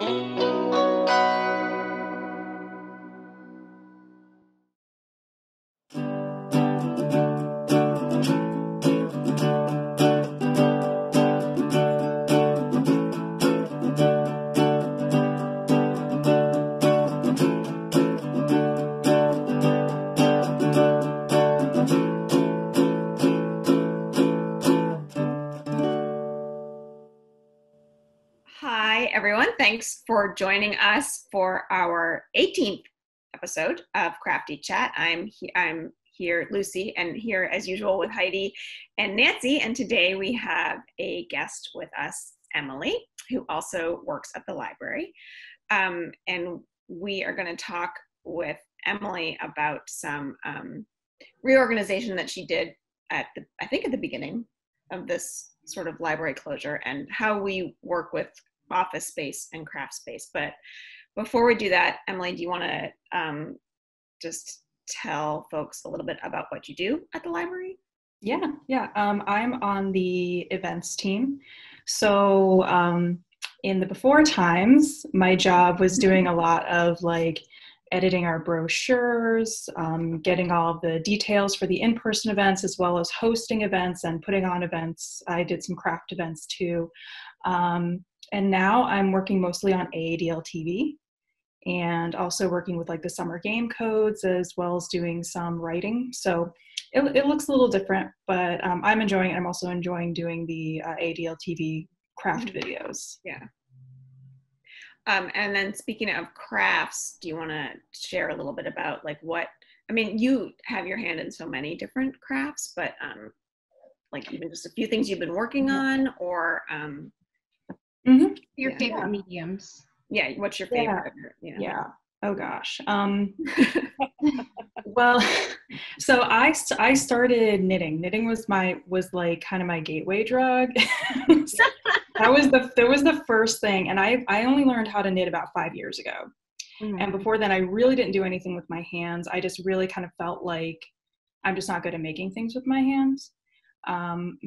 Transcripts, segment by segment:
Hi, everyone. Thanks for joining us for our 18th episode of Crafty Chat. I'm here, Lucy, and here as usual with Heidi and Nancy. And today we have a guest with us, Emily, who also works at the library. And we are going to talk with Emily about some reorganization that she did at the beginning of this sort of library closure and how we work with office space and craft space. But before we do that, Emily, do you want to just tell folks a little bit about what you do at the library? Yeah. I'm on the events team. So in the before times, my job was doing a lot of like editing our brochures, getting all of the details for the in-person events, as well as hosting events and putting on events. I did some craft events too. And now I'm working mostly on AADL TV and also working with like the summer game codes, as well as doing some writing. So it looks a little different, but I'm enjoying it. I'm also enjoying doing the AADL TV craft videos. Yeah. And then speaking of crafts, do you want to share a little bit about like you have your hand in so many different crafts, but like even just a few things you've been working on, or your favorite mediums. Yeah, what's your favorite? Yeah. Oh gosh. Well, so I started knitting. Knitting was like kind of my gateway drug. That was the first thing, and I only learned how to knit about 5 years ago. Mm-hmm. And before then, I really didn't do anything with my hands. I just really kind of felt like I'm just not good at making things with my hands.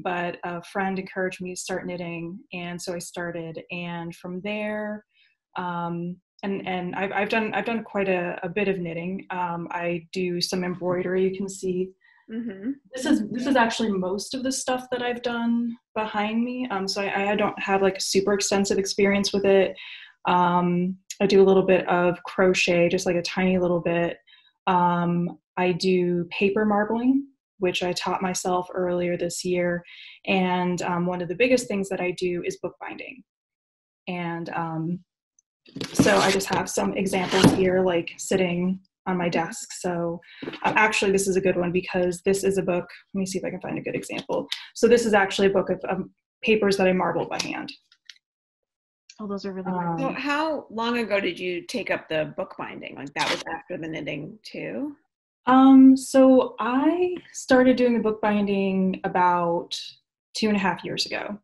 But a friend encouraged me to start knitting, and so I started. And from there, and I've done quite a bit of knitting. I do some embroidery. You can see. Mm-hmm. This is actually most of the stuff that I've done behind me. So I don't have like a super extensive experience with it. I do a little bit of crochet, just like a tiny little bit. I do paper marbling, which I taught myself earlier this year. And one of the biggest things that I do is bookbinding. And so I just have some examples here, like sitting on my desk. So actually this is a good one because this is a book. Let me see if I can find a good example. So this is actually a book of papers that I marbled by hand. Oh, those are really nice. So how long ago did you take up the bookbinding? Like that was after the knitting too? So I started doing the bookbinding about 2.5 years ago.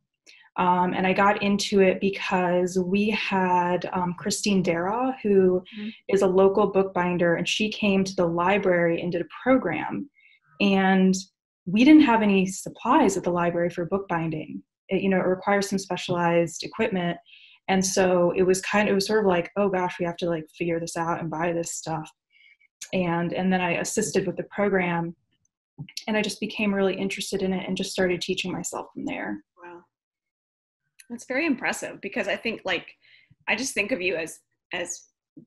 And I got into it because we had Christine Dara, who is a local bookbinder, and she came to the library and did a program. And we didn't have any supplies at the library for bookbinding. It requires some specialized equipment. And so it was sort of like, oh gosh, we have to like figure this out and buy this stuff. And then I assisted with the program, and I just became really interested in it and just started teaching myself from there. Wow. That's very impressive, because I think I just think of you as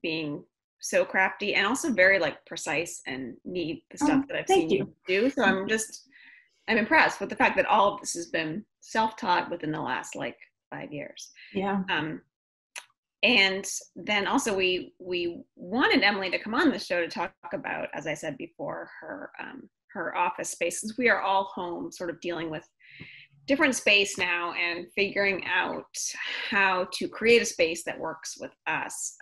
being so crafty and also very like precise and neat, the stuff that I've seen you do. So I'm impressed with the fact that all of this has been self-taught within the last 5 years. Yeah. And then also we wanted Emily to come on the show to talk about, as I said before, her office spaces. We are all home, sort of dealing with different space now and figuring out how to create a space that works with us.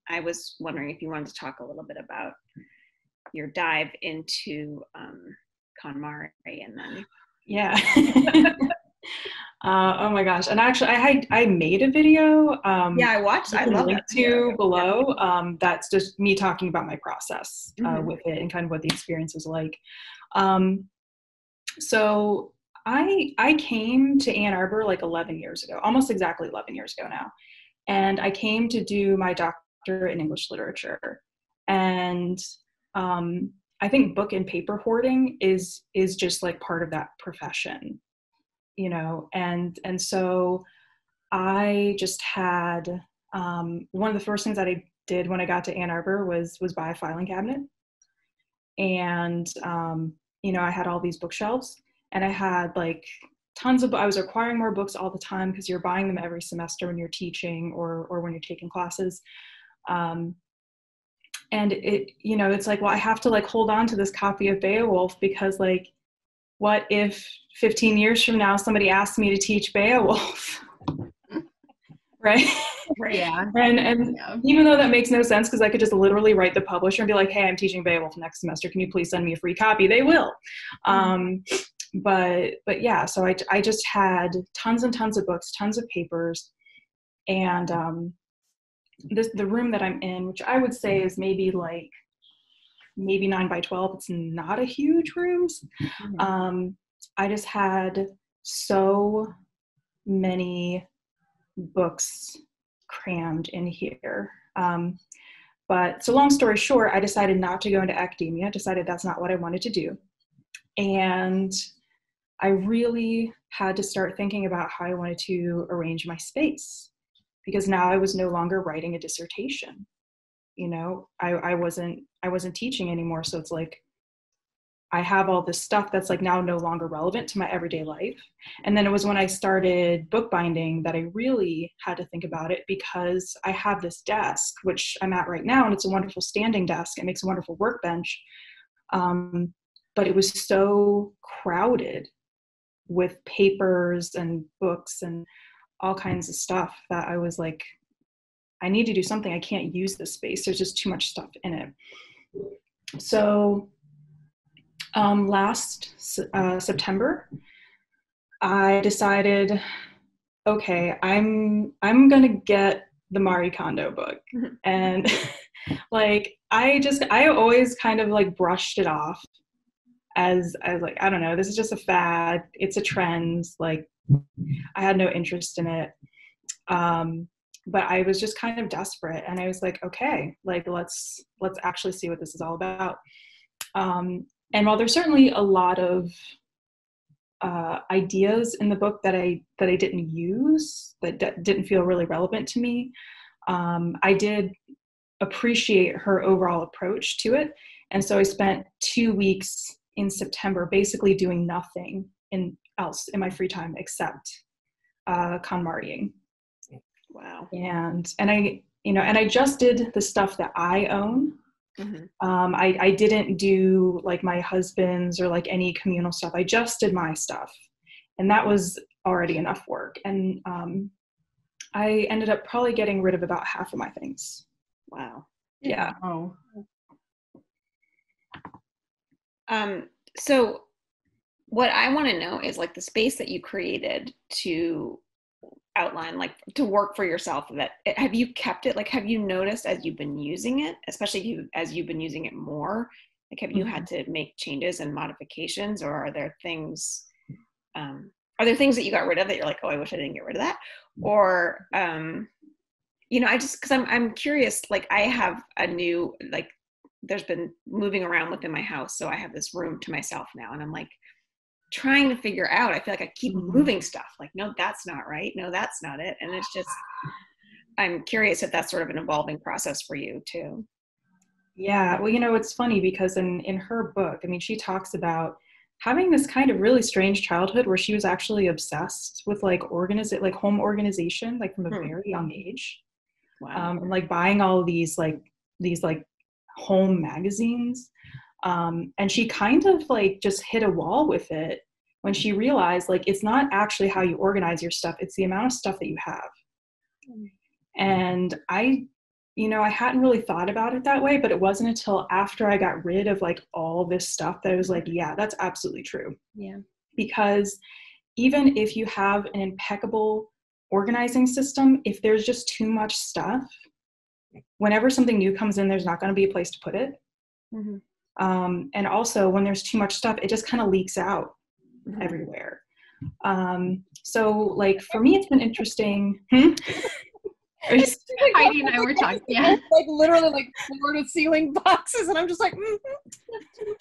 I was wondering if you wanted to talk a little bit about your dive into KonMari, and then oh my gosh. And actually I made a video. I watched. I love that video below. That's just me talking about my process with it and kind of what the experience was like. So I came to Ann Arbor 11 years ago, almost exactly 11 years ago now. And I came to do my doctorate in English literature. And I think book and paper hoarding is just like part of that profession, you know? And so I just had, one of the first things that I did when I got to Ann Arbor was buy a filing cabinet. And, you know, I had all these bookshelves, and I had like tons of, I was acquiring more books all the time because you're buying them every semester when you're teaching or when you're taking classes. And it, you know, it's like, well, I have to like hold on to this copy of Beowulf because like, what if 15 years from now somebody asks me to teach Beowulf? Right? Yeah. And Yeah. even though that makes no sense, because I could just literally write the publisher and be like, hey, I'm teaching Beowulf next semester. Can you please send me a free copy? They will. But yeah, so I just had tons and tons of books, tons of papers. And the room that I'm in, which I would say is maybe 9 by 12, it's not a huge room. I just had so many books crammed in here. But so long story short, I decided not to go into academia, decided that's not what I wanted to do. And I really had to start thinking about how I wanted to arrange my space, because now I was no longer writing a dissertation. You know, I wasn't teaching anymore. So it's like, I have all this stuff that's like now no longer relevant to my everyday life. And then it was when I started bookbinding that I really had to think about it, because I have this desk, which I'm at right now, and it's a wonderful standing desk. It makes a wonderful workbench. But it was so crowded with papers and books and all kinds of stuff that I was like, I need to do something. I can't use this space. There's just too much stuff in it. So last September, I decided, okay, I'm gonna get the Marie Kondo book. And like, I always kind of like brushed it off as like, I don't know, this is just a fad. It's a trend. Like, I had no interest in it. But I was just kind of desperate, and I was like, okay, like, let's actually see what this is all about. And while there's certainly a lot of ideas in the book that I didn't use, that didn't feel really relevant to me, I did appreciate her overall approach to it. And so I spent 2 weeks in September basically doing nothing else in my free time except KonMariing. Wow. And I just did the stuff that I own. I didn't do like my husband's or like any communal stuff. I just did my stuff, and that was already enough work. And I ended up probably getting rid of about half of my things. Wow. Yeah. Oh. So what I want to know is like the space that you created to outline, like to work for yourself, have you kept it? Like, have you noticed as you've been using it, especially as you've been using it more, like have you had to make changes and modifications, or are there things that you got rid of that you're like, oh, I wish I didn't get rid of that? Or you know, because I'm curious, like I have a new, like there's been moving around within my house, so I have this room to myself now, and I'm like trying to figure out, I feel like I keep moving stuff, like, no, that's not right, no, that's not it. And it's just, I'm curious if that's sort of an evolving process for you too. Yeah, well, you know, it's funny because in her book, I mean, she talks about having this kind of really strange childhood where she was actually obsessed with like home organization, like from a very young age. Wow. And like buying all of these home magazines. And she kind of like just hit a wall with it when she realized like it's not actually how you organize your stuff, it's the amount of stuff that you have. And I hadn't really thought about it that way, but it wasn't until after I got rid of like all this stuff that I was like, yeah, that's absolutely true. Yeah. Because even if you have an impeccable organizing system, if there's just too much stuff, whenever something new comes in, there's not going to be a place to put it. And also when there's too much stuff, it just kind of leaks out everywhere. So like for me, it's been interesting. dollars. Heidi and I were talking. Yeah. Like literally like floor to ceiling boxes, and I'm just like, I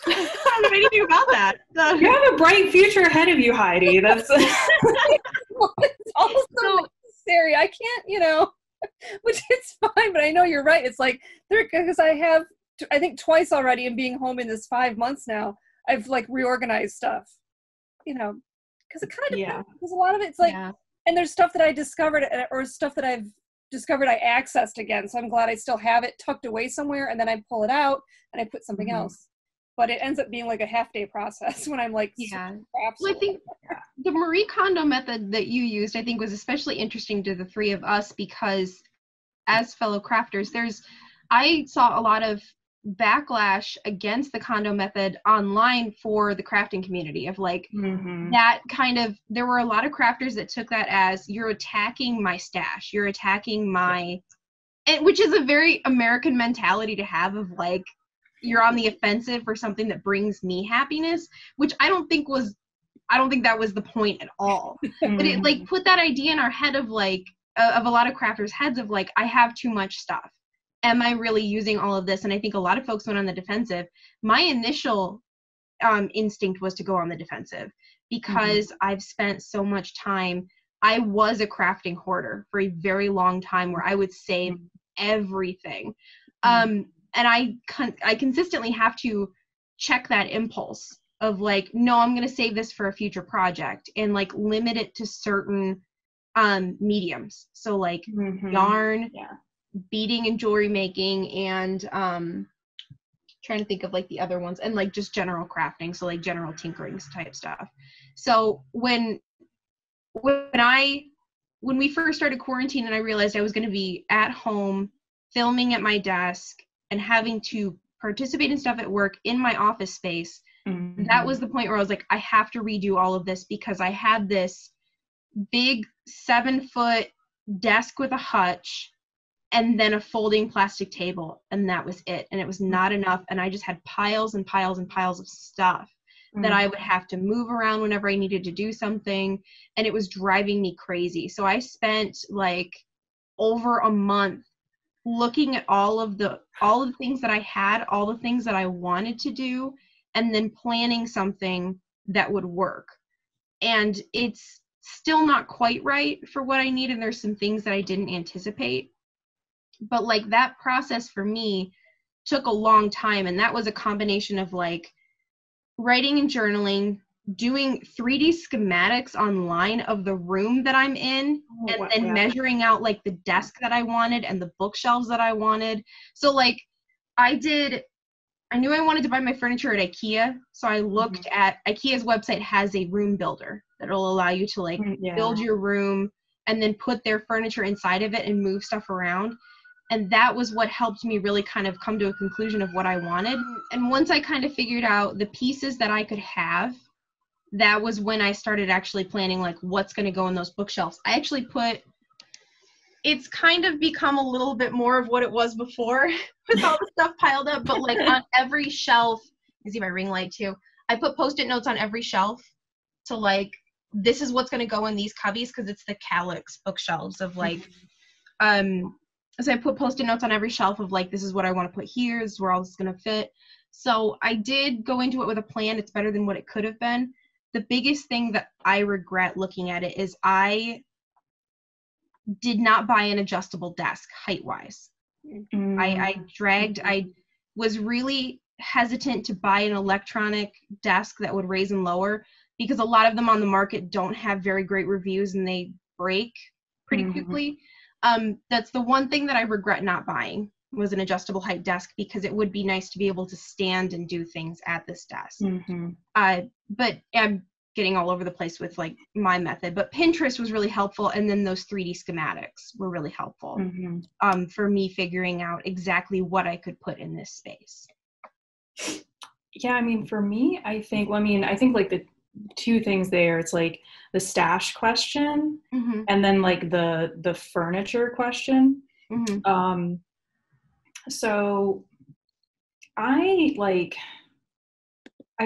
don't know anything about that. You have a bright future ahead of you, Heidi. That's well, it's also So- necessary. I can't, which is fine, but I know you're right. It's like because I have, I think twice already, in being home in this 5 months now, I've like reorganized stuff, because it kind of depends. Because a lot of it's like, and there's stuff that I discovered or stuff that I've discovered I accessed again. So I'm glad I still have it tucked away somewhere, and then I pull it out and I put something else. But it ends up being like a half-day process when I'm like, Yeah. Well, I think the Marie Kondo method that you used, I think, was especially interesting to the three of us because as fellow crafters, I saw a lot of backlash against the Kondo method online for the crafting community of like that kind of, there were a lot of crafters that took that as you're attacking my stash, you're attacking my, and which is a very American mentality to have of like, you're on the offensive for something that brings me happiness, which I don't think that was the point at all. But it like put that idea in our head of like, of a lot of crafters' heads of like, I have too much stuff. Am I really using all of this? And I think a lot of folks went on the defensive. My initial instinct was to go on the defensive because I've spent so much time. I was a crafting hoarder for a very long time where I would save everything. And I consistently have to check that impulse of like, no, I'm going to save this for a future project and like limit it to certain mediums. So like yarn, beading and jewelry making, and trying to think of like the other ones, and like just general crafting. So like general tinkering type stuff. So when we first started quarantine and I realized I was going to be at home filming at my desk and having to participate in stuff at work in my office space, that was the point where I was like, I have to redo all of this because I had this big 7-foot desk with a hutch and then a folding plastic table, and that was it. And it was not enough. And I just had piles and piles and piles of stuff that I would have to move around whenever I needed to do something. And it was driving me crazy. So I spent like over a month looking at all of the things that I had, all the things that I wanted to do, and then planning something that would work. And it's still not quite right for what I need, and there's some things that I didn't anticipate. But like that process for me took a long time, and that was a combination of like writing and journaling, doing 3D schematics online of the room that I'm in, and then measuring out like the desk that I wanted and the bookshelves that I wanted. So like I knew I wanted to buy my furniture at Ikea, so I looked at Ikea's website has a room builder that'll allow you to like build your room and then put their furniture inside of it and move stuff around. And that was what helped me really kind of come to a conclusion of what I wanted. And once I kind of figured out the pieces that I could have, that was when I started actually planning like what's going to go in those bookshelves. I actually it's kind of become a little bit more of what it was before with all the stuff piled up, but like on every shelf, you see my ring light too, I put Post-it notes on every shelf to like, this is what's going to go in these cubbies, because it's the Calyx bookshelves of like, so I put Post-it notes on every shelf of like, this is what I want to put here, this is where all this is going to fit. So I did go into it with a plan. It's better than what it could have been. The biggest thing that I regret looking at it is I did not buy an adjustable desk height-wise. I was really hesitant to buy an electronic desk that would raise and lower, because a lot of them on the market don't have very great reviews and they break pretty quickly. That's the one thing that I regret not buying, was an adjustable height desk, because it would be nice to be able to stand and do things at this desk. But I'm getting all over the place with like my method, but Pinterest was really helpful. And then those 3D schematics were really helpful for me figuring out exactly what I could put in this space. Yeah, I mean, for me, I think like the two things there, it's like the stash question and then like the furniture question. So I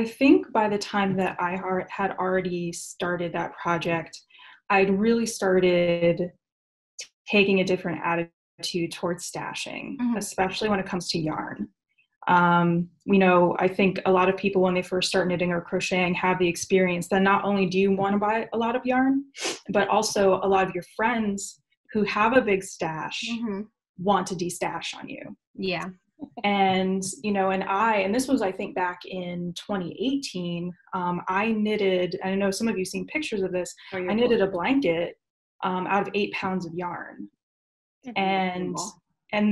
think by the time that I had already started that project, I'd really started taking a different attitude towards stashing, Mhm. especially when it comes to yarn. I think a lot of people when they first start knitting or crocheting have the experience that not only do you want to buy a lot of yarn, but also a lot of your friends who have a big stash want to destash on you. Yeah. And, and this was, I think, back in 2018, I knitted, I know some of you seen pictures of this, I knitted a blanket out of 8 pounds of yarn. And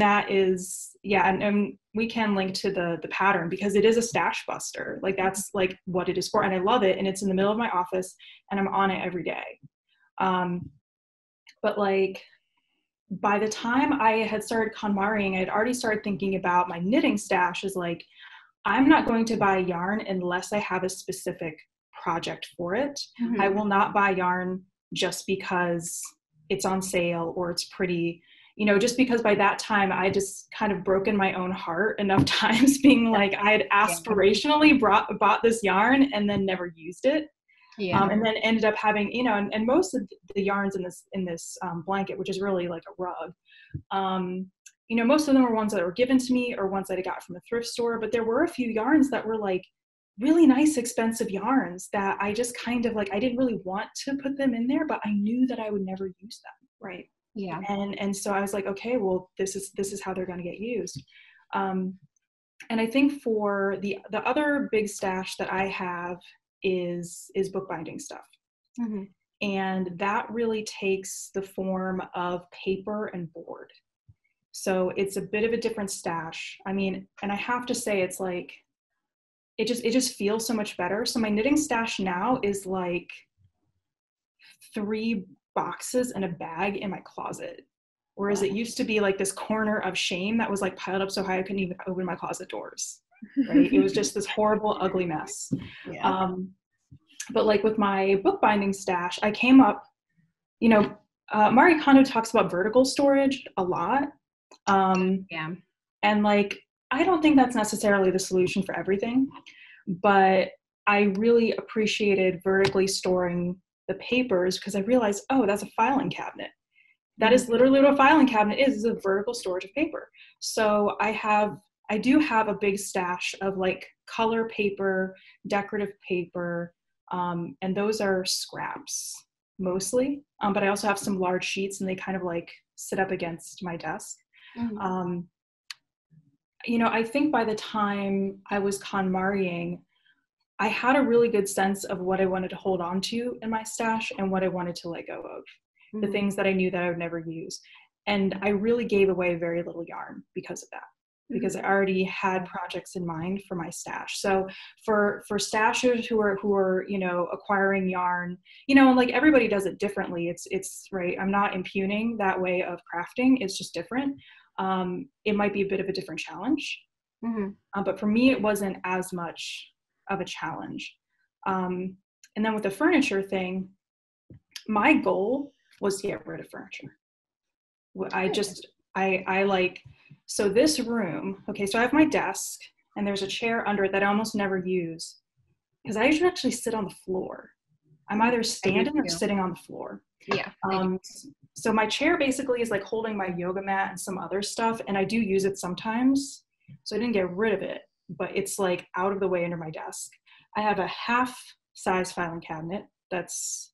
that is, and we can link to the pattern because it is a stash buster. Like that's like what it is for. And I love it. And it's in the middle of my office and I'm on it every day. But like by the time I had started KonMariing, I had already started thinking about my knitting stash as like, I'm not going to buy yarn unless I have a specific project for it. I will not buy yarn just because it's on sale or it's pretty, just because by that time I just kind of broken my own heart enough times being like, I had aspirationally bought this yarn and then never used it. And then ended up having, and most of the yarns in this blanket, which is really like a rug, most of them were ones that were given to me or ones that I got from a thrift store, but there were a few yarns that were like really nice, expensive yarns that I just kind of like, I didn't really want to put them in there, but I knew that I would never use them. Right. Yeah. And so I was like, okay, well, this is how they're going to get used. And I think for the other big stash that I have is bookbinding stuff. And that really takes the form of paper and board. So it's a bit of a different stash. I mean, and I have to say it's like, it just feels so much better. So my knitting stash now is like 3 boxes and a bag in my closet. Whereas it used to be like this corner of shame that was like piled up so high I couldn't even open my closet doors. Right? It was just this horrible, ugly mess. Yeah. But like with my bookbinding stash, I came up, Marie Kondo talks about vertical storage a lot. And like, I don't think that's necessarily the solution for everything, but I really appreciated vertically storing the papers because I realized, oh, that's a filing cabinet. That is literally what a filing cabinet is a vertical storage of paper. So I do have a big stash of like color paper, decorative paper, and those are scraps mostly. But I also have some large sheets and they kind of like sit up against my desk. I think by the time I was KonMariing, I had a really good sense of what I wanted to hold on to in my stash and what I wanted to let go of. The things that I knew that I would never use. And I really gave away very little yarn because of that, because I already had projects in mind for my stash. So for stashers who are, acquiring yarn, like everybody does it differently. It's right. I'm not impugning that way of crafting. It's just different. It might be a bit of a different challenge. But for me, it wasn't as much of a challenge. And then with the furniture thing, my goal was to get rid of furniture. So this room, okay, so I have my desk and there's a chair under it that I almost never use because I usually actually sit on the floor. I'm either standing or sitting on the floor. Yeah. So my chair basically is like holding my yoga mat and some other stuff, and I do use it sometimes. So I didn't get rid of it, but it's like out of the way under my desk. I have a half size filing cabinet that's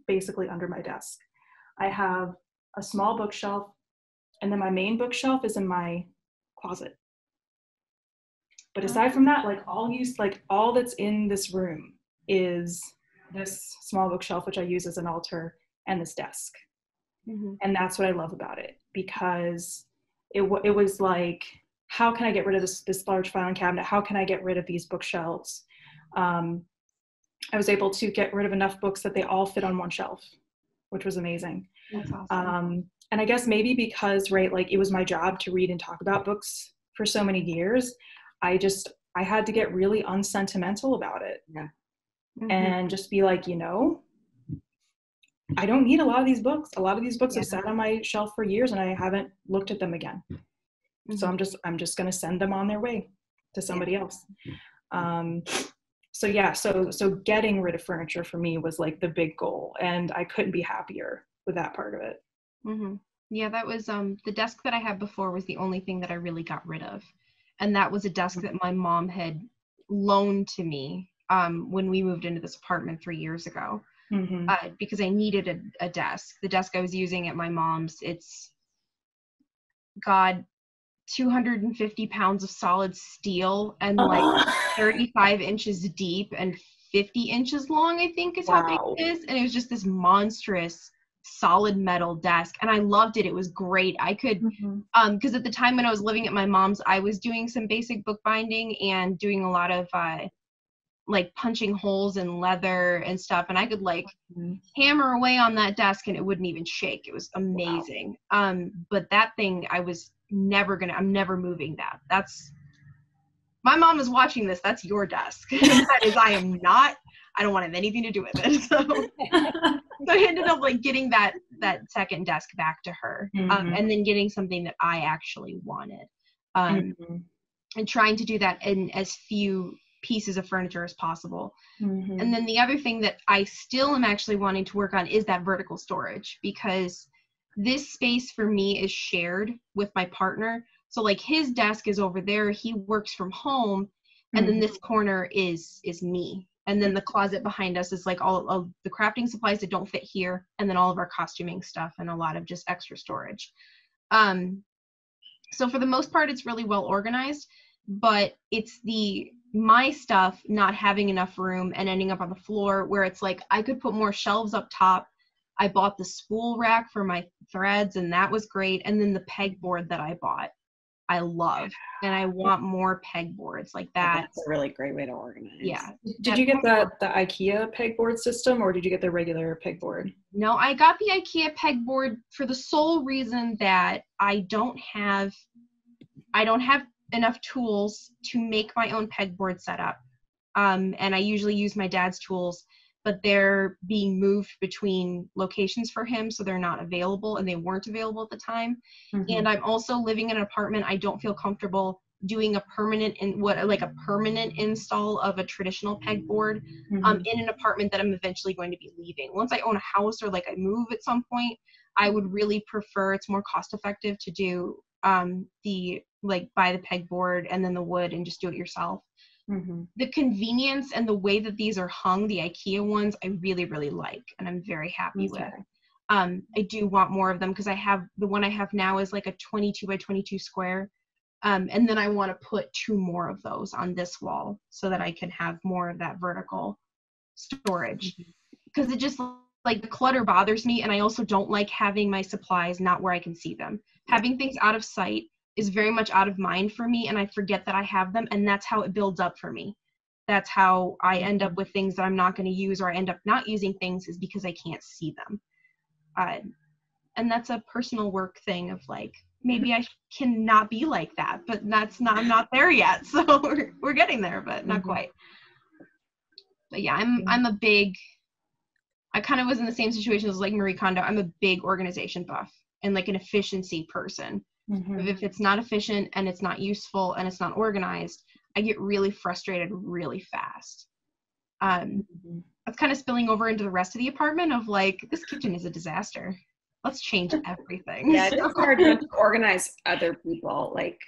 basically under my desk. I have a small bookshelf, and then my main bookshelf is in my closet. But aside from that, like all that's in this room is this small bookshelf, which I use as an altar, and this desk. And that's what I love about it, because it was like, how can I get rid of this large filing cabinet? How can I get rid of these bookshelves? I was able to get rid of enough books that they all fit on one shelf, which was amazing. That's awesome. And I guess maybe because, right, like it was my job to read and talk about books for so many years, I had to get really unsentimental about it. And just be like, I don't need a lot of these books. A lot of these books have sat on my shelf for years and I haven't looked at them again. So I'm just going to send them on their way to somebody else. So getting rid of furniture for me was like the big goal, and I couldn't be happier with that part of it. Yeah, that was the desk that I had before was the only thing that I really got rid of. And that was a desk that my mom had loaned to me when we moved into this apartment 3 years ago. Because I needed a desk. The desk I was using at my mom's, it's God, 250 pounds of solid steel and like 35 inches deep and 50 inches long, I think is how big it is. And it was just this monstrous solid metal desk, and I loved it. It was great. I could because at the time when I was living at my mom's, I was doing some basic bookbinding and doing a lot of like punching holes in leather and stuff, and I could like hammer away on that desk and it wouldn't even shake. It was amazing. But that thing, I'm never moving that. That's, my mom is watching this, that's your desk. That is, I don't want to have anything to do with it. So I ended up like getting that second desk back to her, and then getting something that I actually wanted, and trying to do that in as few pieces of furniture as possible. And then the other thing that I still am actually wanting to work on is that vertical storage, because this space for me is shared with my partner. So like his desk is over there, he works from home, and then this corner is me. And then the closet behind us is like all of the crafting supplies that don't fit here, and then all of our costuming stuff and a lot of just extra storage. So for the most part, it's really well organized, but it's my stuff not having enough room and ending up on the floor, where it's like I could put more shelves up top. I bought the spool rack for my threads, and that was great. And then the pegboard that I bought, I love, and I want more pegboards like that. That's a really great way to organize. Yeah. Did you get the Ikea pegboard system, or did you get the regular pegboard? No, I got the Ikea pegboard for the sole reason that I don't have enough tools to make my own pegboard setup. And I usually use my dad's tools, but they're being moved between locations for him, so they're not available, and they weren't available at the time. And I'm also living in an apartment. I don't feel comfortable doing a permanent install of a traditional pegboard in an apartment that I'm eventually going to be leaving. Once I own a house, or like I move at some point, I would really prefer, it's more cost effective to do buy the pegboard and then the wood and just do it yourself. The convenience and the way that these are hung, the Ikea ones, I really, really like, and I'm very happy with. I do want more of them, because the one I have now is like a 22 by 22 square. And then I want to put 2 more of those on this wall so that I can have more of that vertical storage, because it just, like, the clutter bothers me, and I also don't like having my supplies not where I can see them. Having things out of sight is very much out of mind for me, and I forget that I have them, and that's how it builds up for me. That's how I end up with things that I'm not going to use, or I end up not using things, is because I can't see them. And that's a personal work thing of like, maybe I cannot be like that, but I'm not there yet. So we're getting there, but not quite. But yeah, I kind of was in the same situation as like Marie Kondo. I'm a big organization buff and like an efficiency person. If it's not efficient and it's not useful and it's not organized, I get really frustrated really fast. That's kind of spilling over into the rest of the apartment of like, this kitchen is a disaster. Let's change everything. Yeah, it's hard to organize other people. Like,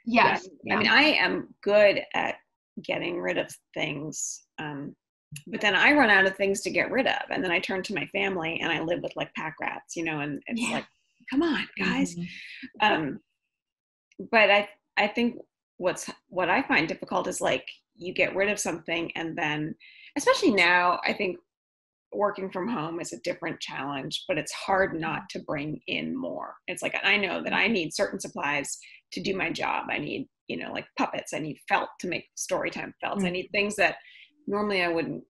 yes. Yeah. I mean, I am good at getting rid of things, but then I run out of things to get rid of, and then I turn to my family, and I live with like pack rats, and it's like, come on, guys. But I think what I find difficult is like, you get rid of something, and then, especially now, I think working from home is a different challenge, but it's hard not to bring in more. It's like, I know that I need certain supplies to do my job. I need, like puppets. I need felt to make storytime felts. I need things that normally I wouldn't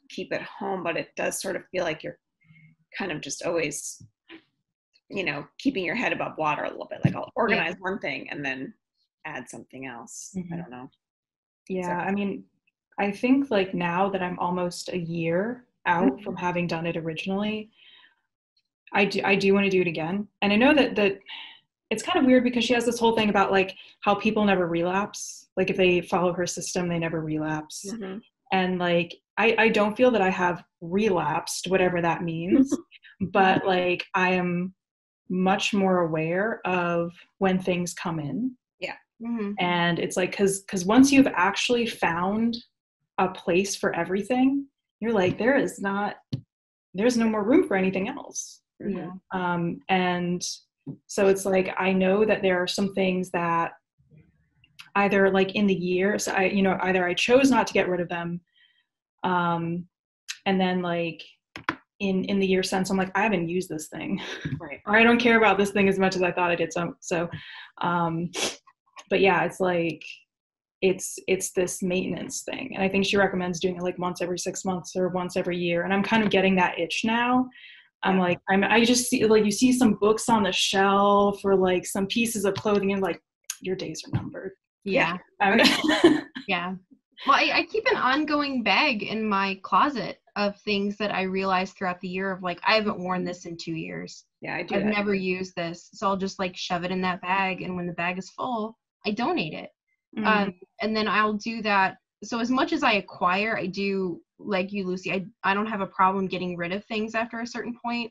keep at home, but it does sort of feel like you're kind of just always, keeping your head above water a little bit. Like, I'll organize one thing and then add something else. I don't know. Yeah. I mean, I think like now that I'm almost a year out from having done it originally, I do want to do it again. And I know that it's kind of weird, because she has this whole thing about like how people never relapse. Like, if they follow her system, they never relapse. And like, I don't feel that I have relapsed, whatever that means. But like, I am much more aware of when things come in. Yeah. Mm-hmm. And it's like, cause once you've actually found a place for everything, you're like, there's no more room for anything else. Yeah. And so it's like, I know that there are some things that either like in the year, so either I chose not to get rid of them. And then like in the year since, I'm like, I haven't used this thing. Right. Or I don't care about this thing as much as I thought I did. So, but yeah, it's like, it's this maintenance thing. And I think she recommends doing it like once every 6 months or once every year. And I'm kind of getting that itch now. I'm like, I just see, like, you see some books on the shelf or like some pieces of clothing and like, your days are numbered. Yeah. Yeah. Well, I keep an ongoing bag in my closet of things that I realized throughout the year of like, I haven't worn this in 2 years. Yeah, I do. I've never used this. So I'll just like shove it in that bag. And when the bag is full, I donate it. Mm-hmm. And then I'll do that. So as much as I acquire, I do, like you, Lucy, I don't have a problem getting rid of things after a certain point.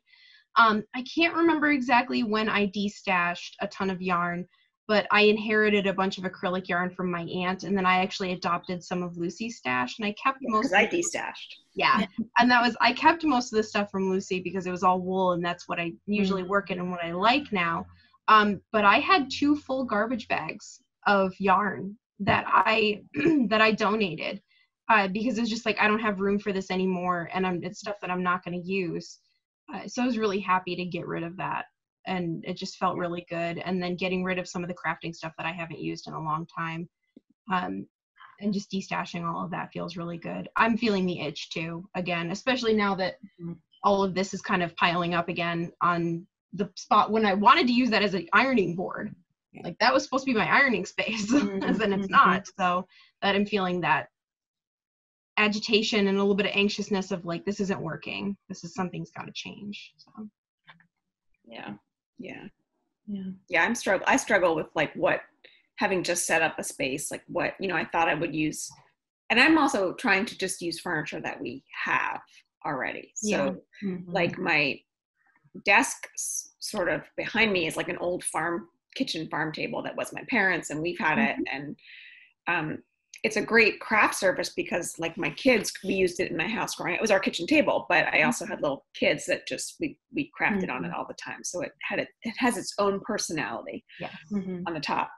I can't remember exactly when I destashed a ton of yarn, but I inherited a bunch of acrylic yarn from my aunt, and then I actually adopted some of Lucy's stash, and I kept most of it. Because I destashed. Yeah. And I kept most of the stuff from Lucy because it was all wool, and that's what I usually work in and what I like now. But I had 2 full garbage bags of yarn that I donated because it's just like, I don't have room for this anymore, and it's stuff that I'm not going to use. So I was really happy to get rid of that. And it just felt really good. And then getting rid of some of the crafting stuff that I haven't used in a long time. And just destashing all of that feels really good. I'm feeling the itch too, again, especially now that all of this is kind of piling up again on the spot when I wanted to use that as an ironing board. Like that was supposed to be my ironing space, and it's not. So that I'm feeling that agitation and a little bit of anxiousness of like, this isn't working. Something's got to change. So. Yeah. I struggle with like what, having just set up a space, like what, I thought I would use. And I'm also trying to just use furniture that we have already. So like my desk sort of behind me is like an old kitchen farm table that was my parents', and we've had it. And it's a great craft surface because like my kids, we used it in my house growing up. It was our kitchen table, but I also had little kids that just, we crafted on it all the time. So it has its own personality on the top.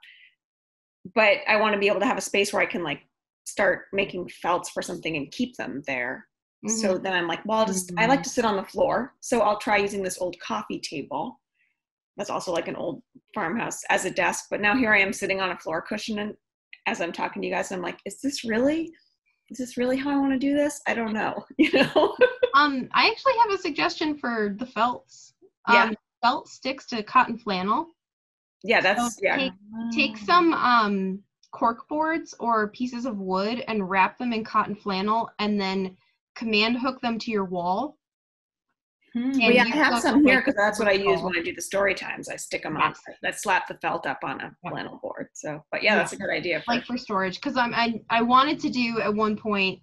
But I want to be able to have a space where I can like start making felts for something and keep them there. So then I'm like, well, I like to sit on the floor. So I'll try using this old coffee table. That's also like an old farmhouse as a desk. But now here I am sitting on a floor cushion, and as I'm talking to you guys, I'm like, is this really how I want to do this? I don't know, I actually have a suggestion for the felts. Felt sticks to cotton flannel. Yeah, that's, so take some cork boards or pieces of wood and wrap them in cotton flannel, and then command hook them to your wall. I have some here because that's what I use when I do the story times. I stick them on. I slap the felt up on a flannel board. So, but that's a good idea. For storage, because I wanted to do at one point.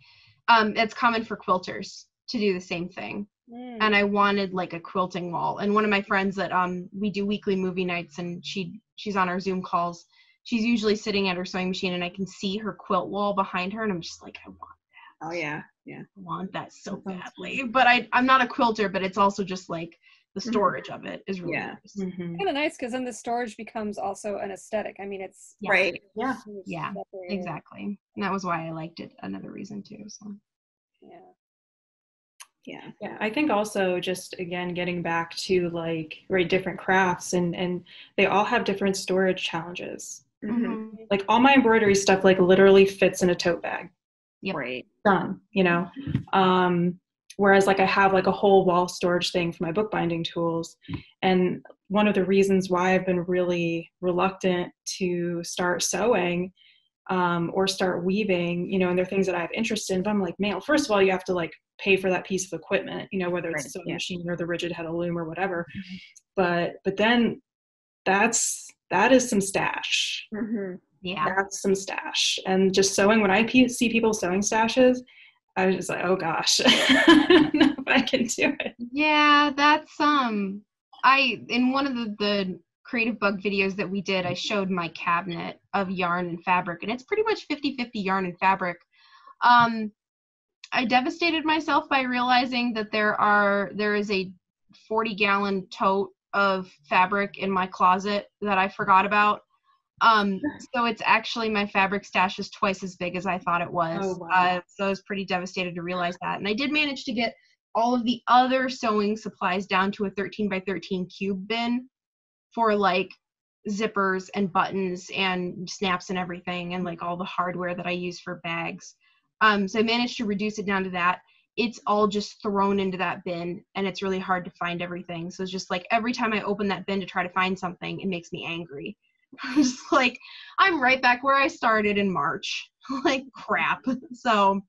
It's common for quilters to do the same thing, and I wanted like a quilting wall. And one of my friends that we do weekly movie nights, and she's on our Zoom calls. She's usually sitting at her sewing machine, and I can see her quilt wall behind her, and I'm just like, I want that. Oh yeah. I want that so badly. But I'm not a quilter, but it's also just like the storage of it is really nice. Kind of nice because then the storage becomes also an aesthetic. I mean, it's right. Yeah, exactly. And that was why I liked it. Another reason too. So yeah. I think also just again getting back to like different crafts and they all have different storage challenges. Like all my embroidery stuff like literally fits in a tote bag. Yep. Right. Done, whereas like I have like a whole wall storage thing for my bookbinding tools. And one of the reasons why I've been really reluctant to start sewing or start weaving, and there are things that I have interest in, but I'm like, man, first of all, you have to like pay for that piece of equipment, whether it's a sewing machine or the rigid head of loom or whatever. But then that is some stash. Yeah, that's some stash. And just sewing, when I see people sewing stashes, I was just like, oh gosh, I don't know if I can do it. Yeah, that's in one of the creative bug videos that we did, I showed my cabinet of yarn and fabric, and it's pretty much 50-50 yarn and fabric. I devastated myself by realizing that there is a 40-gallon tote of fabric in my closet that I forgot about. So it's actually, my fabric stash is twice as big as I thought it was. Oh, wow. So I was pretty devastated to realize that. And I did manage to get all of the other sewing supplies down to a 13 by 13 cube bin for like zippers and buttons and snaps and everything, and like all the hardware that I use for bags. So I managed to reduce it down to that. It's all just thrown into that bin, and it's really hard to find everything. So it's just like every time I open that bin to try to find something, it makes me angry. I'm just like, I'm right back where I started in March. Like, crap. So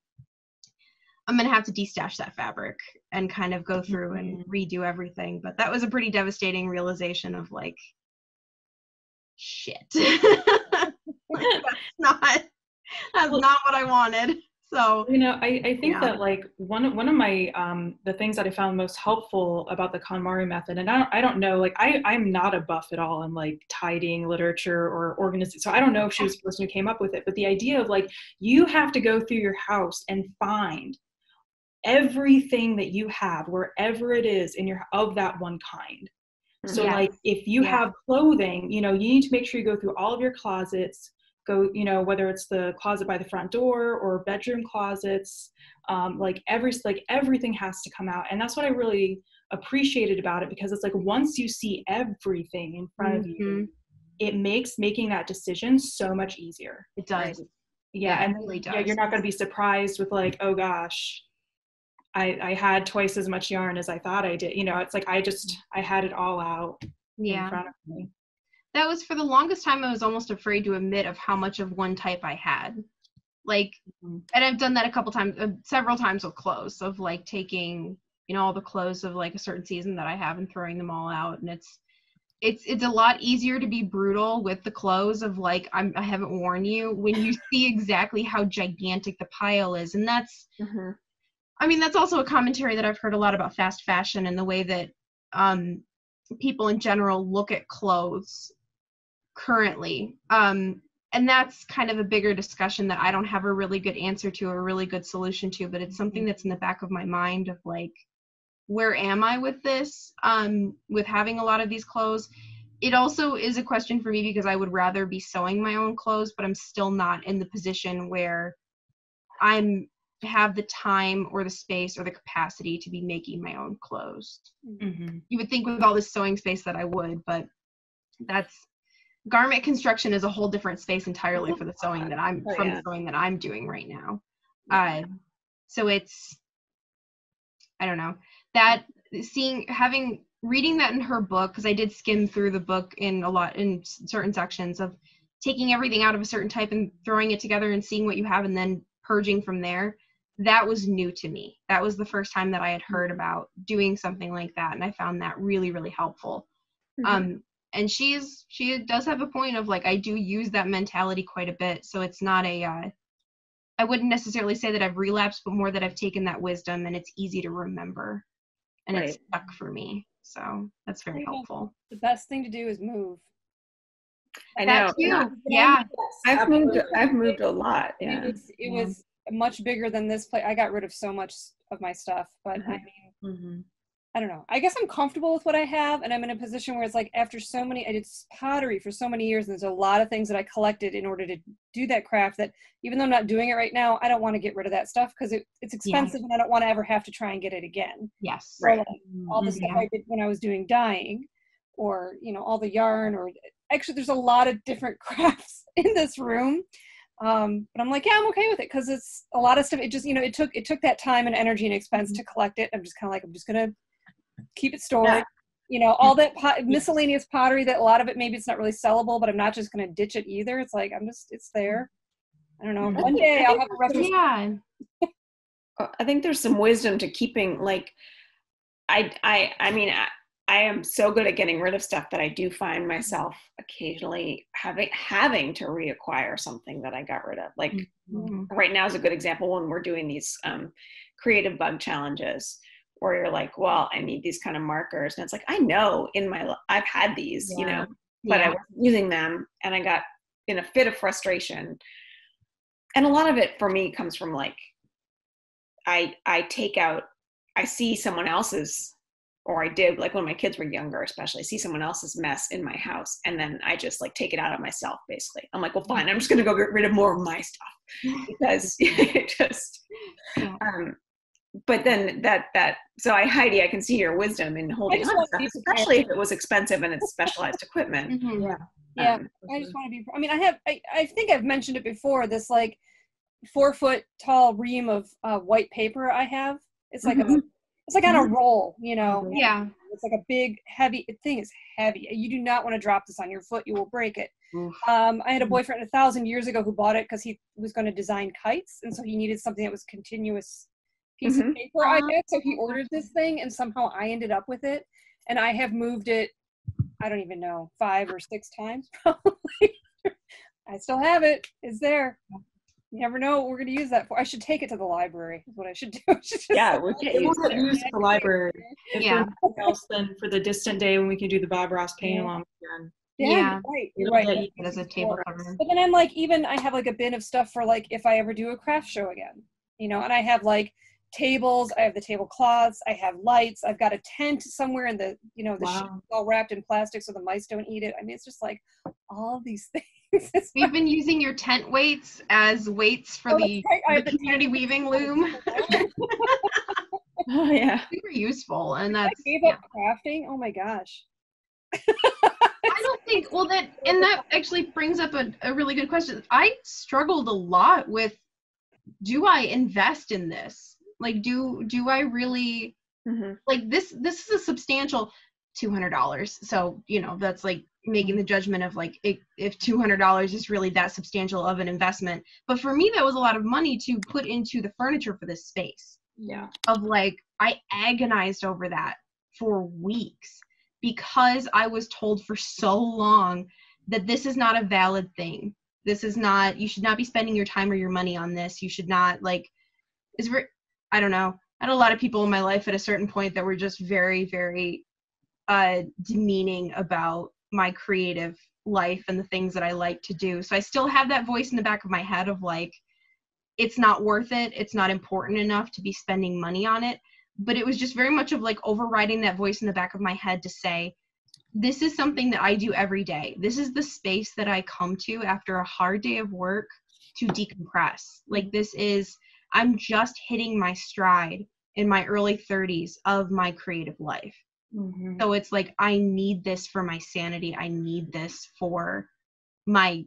I'm going to have to destash that fabric and kind of go through and redo everything. But that was a pretty devastating realization of like, shit. That's not what I wanted. So, you know, I think that like one of my the things that I found most helpful about the KonMari method, and I don't know, like I'm not a buff at all in like tidying literature or organizing, so I don't know if she was the person who came up with it, but the idea of like, you have to go through your house and find everything that you have wherever it is in your of that one kind. So like if you have clothing, you know, you need to make sure you go through all of your closets. Go, you know, whether it's the closet by the front door or bedroom closets, like everything has to come out. And that's what I really appreciated about it, because it's like, once you see everything in front of you, it makes making that decision so much easier. It does. Yeah, and it really does. Yeah, you're not going to be surprised with like, oh gosh, I had twice as much yarn as I thought I did. You know, it's like I had it all out in front of me. That was, for the longest time, I was almost afraid to admit of how much of one type I had. Like, and I've done that a couple times, several times with clothes, of like taking, you know, all the clothes of like a certain season that I have and throwing them all out. And it's a lot easier to be brutal with the clothes of like, I haven't worn you, when you see exactly how gigantic the pile is. And that's, I mean, that's also a commentary that I've heard a lot about fast fashion and the way that people in general look at clothes currently. And that's kind of a bigger discussion that I don't have a really good answer to, or a really good solution to, but it's something that's in the back of my mind of like, where am I with this, with having a lot of these clothes? It also is a question for me because I would rather be sewing my own clothes, but I'm still not in the position where have the time or the space or the capacity to be making my own clothes. You would think with all this sewing space that I would, but garment construction is a whole different space entirely for the sewing that the sewing that I'm doing right now. So it's, I don't know, that reading that in her book, because I did skim through the book in certain sections of taking everything out of a certain type and throwing it together and seeing what you have and then purging from there. That was new to me. That was the first time that I had heard about doing something like that, and I found that really, really helpful. And she does have a point of like, I do use that mentality quite a bit, so it's not I wouldn't necessarily say that I've relapsed, but more that I've taken that wisdom and it's easy to remember, and it's stuck for me. So that's very helpful. The best thing to do is move. I know. Yeah. I've moved a lot. Yeah. It was much bigger than this place. I got rid of so much of my stuff, but I mean, I don't know. I guess I'm comfortable with what I have, and I'm in a position where it's like, after I did pottery for so many years, and there's a lot of things that I collected in order to do that craft that, even though I'm not doing it right now, I don't want to get rid of that stuff because it's expensive, and I don't want to ever have to try and get it again. Yes. So like, all the stuff I did when I was doing dyeing, or, you know, all the yarn, or actually there's a lot of different crafts in this room. But I'm like, yeah, I'm okay with it, because it's a lot of stuff. It just, you know, it took that time and energy and expense to collect it. I'm just kind of like, I'm just going to keep it stored. You know, all that miscellaneous pottery, that a lot of it, maybe it's not really sellable, but I'm not just going to ditch it either. It's like, it's there. I don't know. One day I'll have a reference. Yeah. I think there's some wisdom to keeping, like, I mean, I am so good at getting rid of stuff that I do find myself occasionally having to reacquire something that I got rid of. Like right now is a good example when we're doing these creative bug challenges. where you're like, well, I need these kind of markers. And it's like, I know I've had these, you know, but I wasn't using them, and I got in a fit of frustration. And a lot of it for me comes from like, I see someone else's, or I did, like when my kids were younger, especially, see someone else's mess in my house. And then I just like take it out on myself, basically. I'm like, well, fine, I'm just going to go get rid of more of my stuff, because it just, but then so Heidi, I can see your wisdom in holding on to stuff, especially if it was expensive and it's specialized equipment. Mm-hmm. Yeah. I just want to be, I mean, I think I've mentioned it before, this like 4 foot tall ream of white paper I have. It's like it's like on a roll, you know. Yeah. It's like a big, heavy thing. Is heavy. You do not want to drop this on your foot. You will break it. I had a boyfriend 1,000 years ago who bought it because he was going to design kites, and so he needed something that was continuous piece of paper, I guess. So he ordered this thing, and somehow I ended up with it, and I have moved it, I don't even know, 5 or 6 times probably. I still have it. It's there. You never know what we're going to use that for. I should take it to the library is what I should do. We'll get used to the library. If for nothing else, then for the distant day when we can do the Bob Ross paint along again. Yeah, you're right. It as a table cover. But then I'm like, I have like a bin of stuff for like if I ever do a craft show again, you know, and I have like tables, I have the tablecloths, I have lights, I've got a tent somewhere in the, you know, the shit all wrapped in plastic so the mice don't eat it. I mean, it's just like all of these things. We've been using your tent weights as weights for the community weaving loom. Oh yeah, super useful, and that's I gave up crafting. Oh my gosh. I don't think that actually brings up a really good question. I struggled a lot with, do I invest in this? Like, do I really like this is a substantial $200. So, you know, that's like making the judgment of like if $200 is really that substantial of an investment. But for me, that was a lot of money to put into the furniture for this space. Yeah. Of like, I agonized over that for weeks because I was told for so long that this is not a valid thing. This is not, you should not be spending your time or your money on this. You should not, like, I don't know. I had a lot of people in my life at a certain point that were just very, very demeaning about my creative life and the things that I like to do. So I still have that voice in the back of my head of like, it's not worth it. It's not important enough to be spending money on it. But it was just very much of like overriding that voice in the back of my head to say, this is something that I do every day. This is the space that I come to after a hard day of work to decompress. Like I'm just hitting my stride in my early 30s of my creative life. So it's like, I need this for my sanity. I need this for my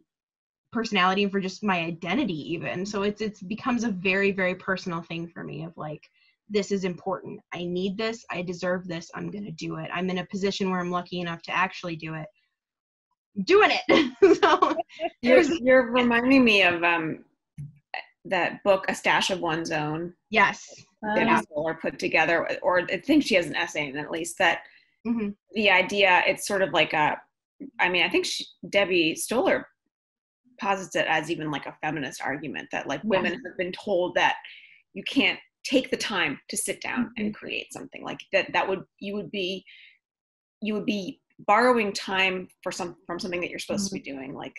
personality and for just my identity even. So it becomes a very, very personal thing for me of like, this is important. I need this. I deserve this. I'm going to do it. I'm in a position where I'm lucky enough to actually do it. Doing it. So you're reminding me of that book, A Stash of One's Own. Yes. Debbie Stoller put together, or I think she has an essay in it, at least, that the idea, it's sort of like I think Debbie Stoller posits it as even like a feminist argument that like women have been told that you can't take the time to sit down and create something like that. You would be borrowing time from something that you're supposed to be doing, like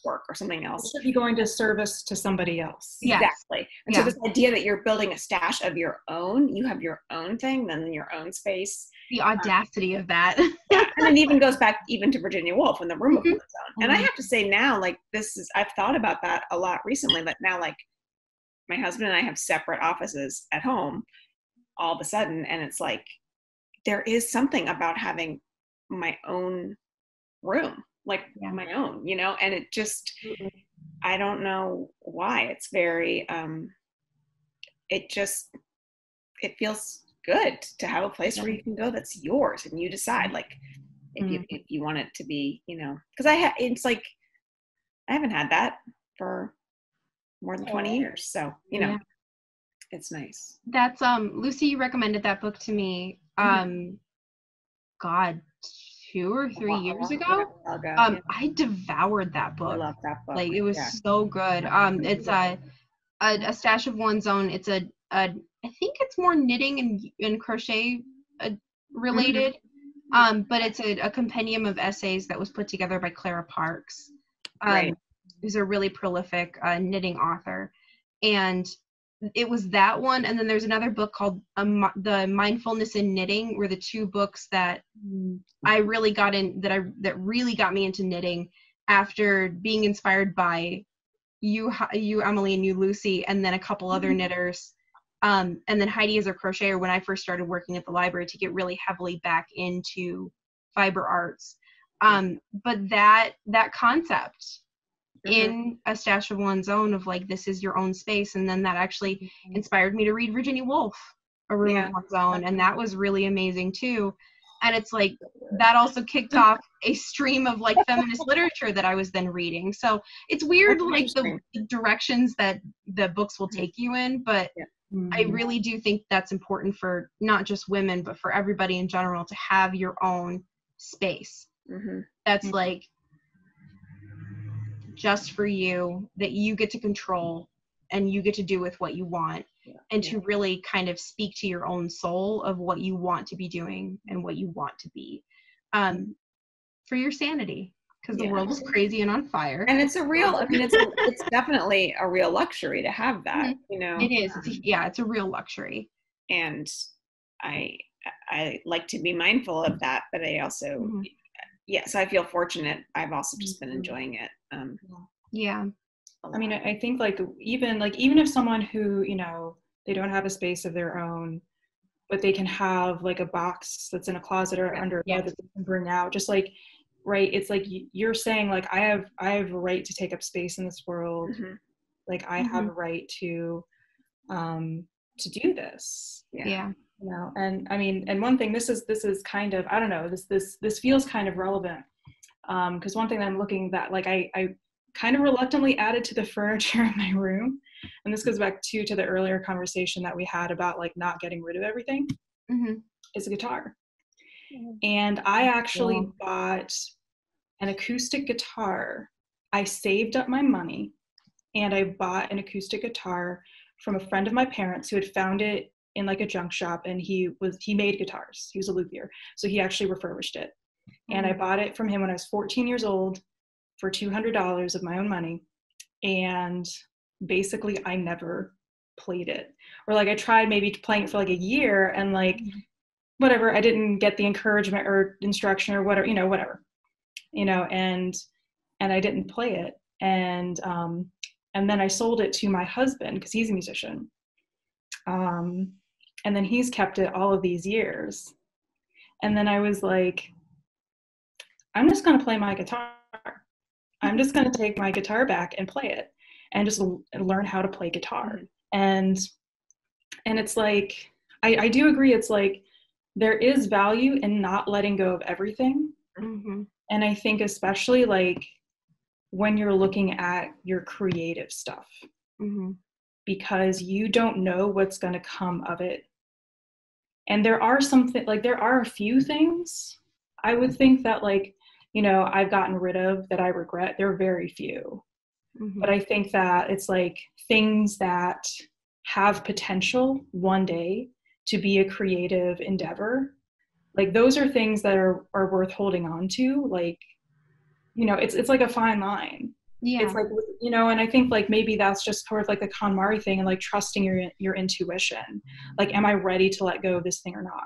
work or something else. It should be going to service to somebody else. Exactly. And so this idea that you're building a stash of your own, you have your own thing, then your own space. The audacity of that. And it even goes back even to Virginia Woolf in The Room of One's Own. And I have to say now, like I've thought about that a lot recently, but now like my husband and I have separate offices at home all of a sudden. And it's like, there is something about having my own room, like my own, you know, and it just, I don't know why. It's very, it feels good to have a place where you can go that's yours and you decide like if you want it to be, you know, because it's like, I haven't had that for more than 20 years. So, you know, it's nice. That's, Lucy recommended that book to me, God, 2 or 3 years ago. I devoured that book. I love that book. Like, it was so good. It's a Stash of One's Own. It's a I think it's more knitting and crochet related. But it's a compendium of essays that was put together by Clara Parks, who's a really prolific knitting author. And it was that one, and then there's another book called The Mindfulness in Knitting, were the two books that I really got in, that really got me into knitting after being inspired by you Emily, and you Lucy, and then a couple other knitters. And then Heidi as a crocheter when I first started working at the library to get really heavily back into fiber arts. But that concept in a stash of one's own of like, this is your own space. And then that actually inspired me to read Virginia Woolf, A Room of One's Own. And that was really amazing too. And it's like, that also kicked off a stream of like feminist literature that I was then reading. So it's weird, like the directions that the books will take you in, but I really do think that's important for not just women, but for everybody in general to have your own space. That's like just for you, that you get to control and you get to do with what you want, and to really kind of speak to your own soul of what you want to be doing and what you want to be, for your sanity, because the world is crazy and on fire. And it's a real, I mean, it's definitely a real luxury to have that, you know. It is. It's a real luxury. And I like to be mindful of that, but I also, so I feel fortunate. I've also just been enjoying it. I mean, I think like even if someone who, you know, they don't have a space of their own, but they can have like a box that's in a closet or under a bed that they can bring out, just like, it's like you're saying, like, I have a right to take up space in this world. Like I have a right to do this. You know, and I mean, and one thing, this is kind of, I don't know, this feels kind of relevant, because one thing that I'm looking at, like I kind of reluctantly added to the furniture in my room, and this goes back to the earlier conversation that we had about like not getting rid of everything, is a guitar. And I actually bought an acoustic guitar. I saved up my money and I bought an acoustic guitar from a friend of my parents who had found it in like a junk shop, and he made guitars. He was a luthier, so he actually refurbished it. And I bought it from him when I was 14 years old for $200 of my own money. And basically I never played it, or like I tried maybe playing it for like a year, and like whatever, I didn't get the encouragement or instruction or whatever, and I didn't play it. And then I sold it to my husband because he's a musician. And then he's kept it all of these years. And then I was like, I'm just going to play my guitar. I'm just going to take my guitar back and play it and just learn how to play guitar. And it's like, I do agree. It's like, there is value in not letting go of everything. And I think especially like when you're looking at your creative stuff, because you don't know what's going to come of it. And there are a few things I would think that like, you know, I've gotten rid of that I regret. There are very few. But I think that it's like things that have potential one day to be a creative endeavor, like those are things that are worth holding on to. Like, you know, it's like a fine line. It's like, you know, and I think like maybe that's just sort of like the KonMari thing, and like trusting your intuition. Like, am I ready to let go of this thing or not?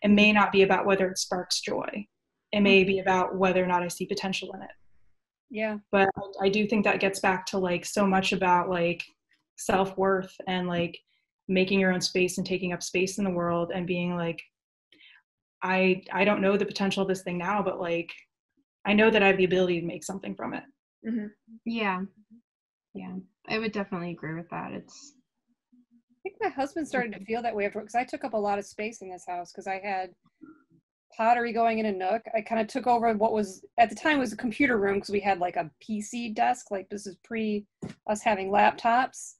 It may not be about whether it sparks joy. It may be about whether or not I see potential in it. But I do think that gets back to like so much about like self-worth and like making your own space and taking up space in the world and being like, I don't know the potential of this thing now, but like, I know that I have the ability to make something from it. I would definitely agree with that. I think my husband started to feel that way after, because I took up a lot of space in this house because I had pottery going in a nook. I kind of took over what was at the time was a computer room, because we had like a PC desk. Like this is pre us having laptops.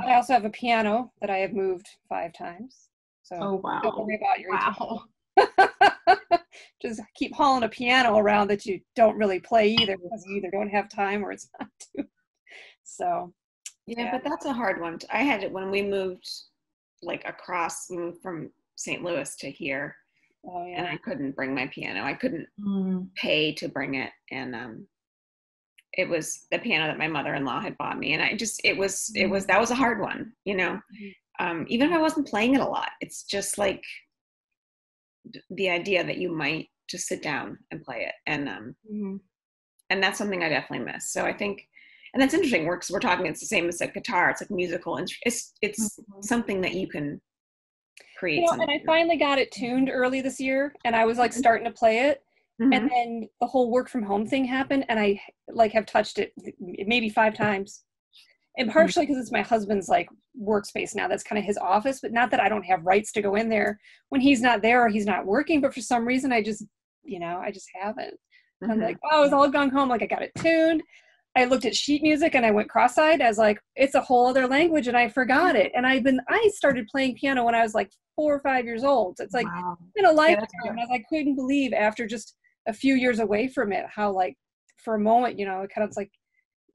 I also have a piano that I have moved 5 times. So don't worry about your just keep hauling a piano around that you don't really play either, because you either don't have time or it's not too. So but that's a hard one. I had it when we moved like across from St. Louis to here. Oh yeah. And I couldn't bring my piano. I couldn't pay to bring it. And it was the piano that my mother-in-law had bought me. And that was a hard one, you know. Even if I wasn't playing it a lot, it's just like the idea that you might just sit down and play it. And that's something I definitely miss. So I think, and that's interesting. We're talking, it's the same as a guitar. It's like musical. It's something that you can create. And I finally got it tuned early this year, and I was like starting to play it. And then the whole work from home thing happened, and I like have touched it maybe 5 times. And partially because it's my husband's like workspace now. That's kind of his office, but not that I don't have rights to go in there when he's not there or he's not working. But for some reason, I just haven't. I'm like, oh, it's all gone home. Like I got it tuned. I looked at sheet music and I went cross-eyed. I was like, it's a whole other language, and I forgot it. And I started playing piano when I was like 4 or 5 years old. It's like in a lifetime. I couldn't believe after just a few years away from it, how like for a moment, you know, it kind of like